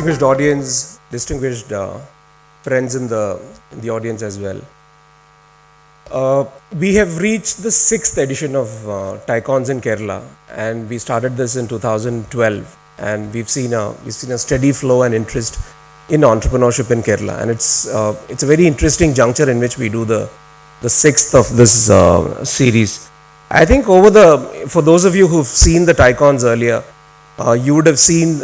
distinguished audience, distinguished friends in the audience as well. We have reached the 6th edition of TiECONs in Kerala, and we started this in 2012, and we've seen a steady flow and interest in entrepreneurship in Kerala, and it's a very interesting juncture in which we do the 6th of this series. I think for those of you who've seen the TiECONs earlier, you would have seen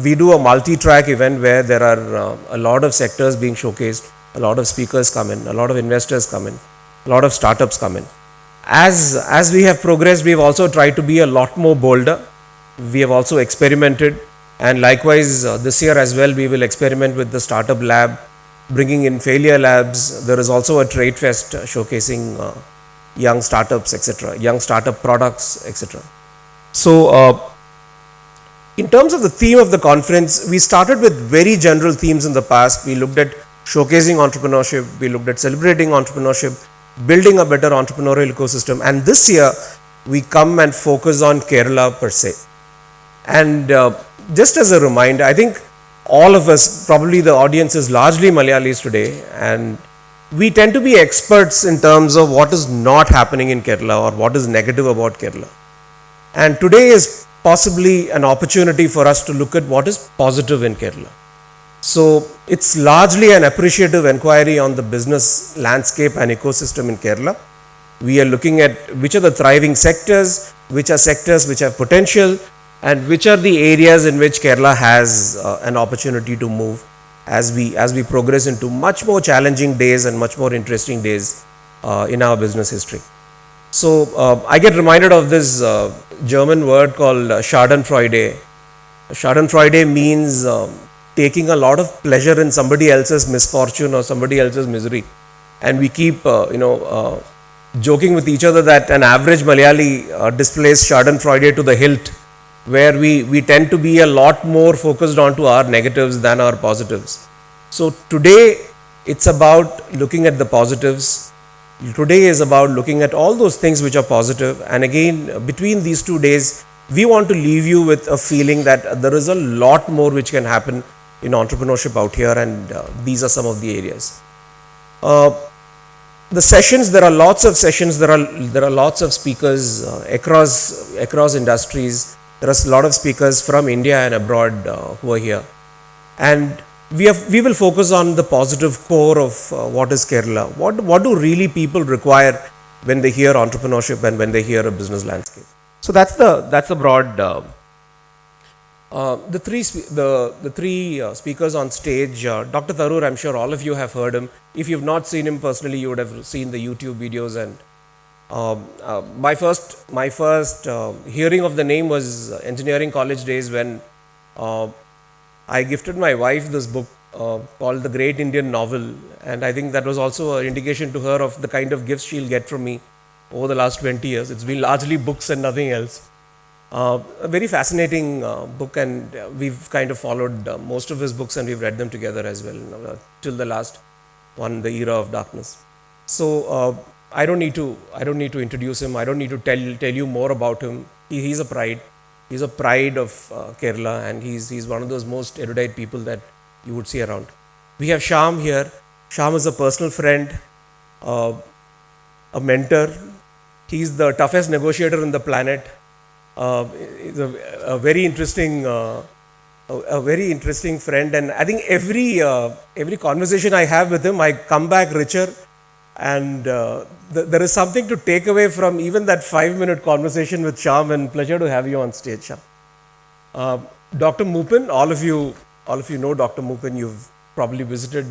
we do a multi-track event where there are a lot of sectors being showcased, a lot of speakers come in, a lot of investors come in, a lot of startups come in. As we have progressed, we've also tried to be a lot more bolder. We have also experimented, and likewise this year as well we will experiment with the startup lab, bringing in failure labs. There is also a trade fest showcasing young startups, etc., young startup products, etc. So in terms of the theme of the conference, we started with very general themes in the past. We looked at showcasing entrepreneurship, we looked at celebrating entrepreneurship, building a better entrepreneurial ecosystem, and this year we come and focus on Kerala per se. And just as a reminder, I think all of us, probably the audience is largely Malayalis today, and we tend to be experts in terms of what is not happening in Kerala or what is negative about Kerala. And today is possibly an opportunity for us to look at what is positive in Kerala. So it's largely an appreciative inquiry on the business landscape and ecosystem in Kerala. We are looking at which are the thriving sectors, which are sectors which have potential, and which are the areas in which Kerala has an opportunity to move as we progress into much more challenging days and much more interesting days in our business history. So I get reminded of this German word called Schadenfreude. Schadenfreude means taking a lot of pleasure in somebody else's misfortune or somebody else's misery, and we keep joking with each other that an average Malayali displays Schadenfreude to the hilt, where we tend to be a lot more focused onto our negatives than our positives. So today it's about looking at the positives. Today is about looking at all those things which are positive, and again between these 2 days we want to leave you with a feeling that there is a lot more which can happen in entrepreneurship out here, and these are some of the areas. The sessions, there are lots of sessions, there are lots of speakers across industries. There are a lot of speakers from India and abroad who are here, and we will focus on the positive core of what is Kerala. What do really people require when they hear entrepreneurship and when they hear a business landscape? So that's the broad. The three speakers on stage. Dr. Tharoor, I'm sure all of you have heard him. If you've not seen him personally, you would have seen the YouTube videos. And my first hearing of the name was engineering college days, when I gifted my wife this book called The Great Indian Novel, and I think that was also an indication to her of the kind of gifts she'll get from me over the last 20 years. It's been largely books and nothing else. A very fascinating book, and we've kind of followed most of his books, and we've read them together as well till the last one, The Era of Darkness. So I don't need to introduce him. I don't need to tell you more about him. He's a pride. He's a pride of Kerala, and he's one of those most erudite people that you would see around. We have Shyam here. Shyam is a personal friend, a mentor. He's the toughest negotiator on the planet. He's a very interesting friend, and I think every conversation I have with him, I come back richer. And there is something to take away from even that 5-minute conversation with Shyam, and pleasure to have you on stage, Shyam. Dr. Mupin, all of you know Dr. Mupin. You've probably visited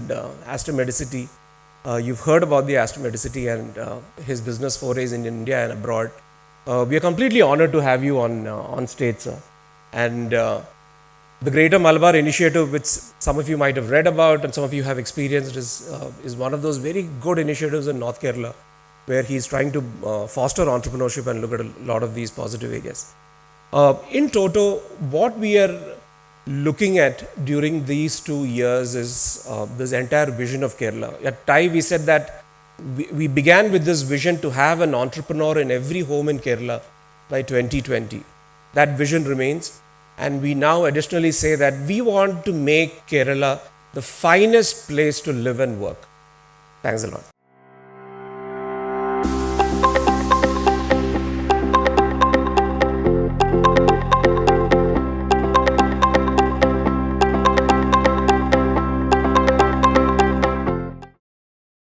Astomedicity. You've heard about the Astomedicity and his business forays in India and abroad. We are completely honored to have you on stage, sir. And the Greater Malabar Initiative, which some of you might have read about and some of you have experienced, is one of those very good initiatives in North Kerala, where he's trying to foster entrepreneurship and look at a lot of these positive areas. In toto, what we are looking at during these 2 years is this entire vision of Kerala. At TiE, we said that we began with this vision to have an entrepreneur in every home in Kerala by 2020. That vision remains. And we now additionally say that we want to make Kerala the finest place to live and work. Thanks a lot.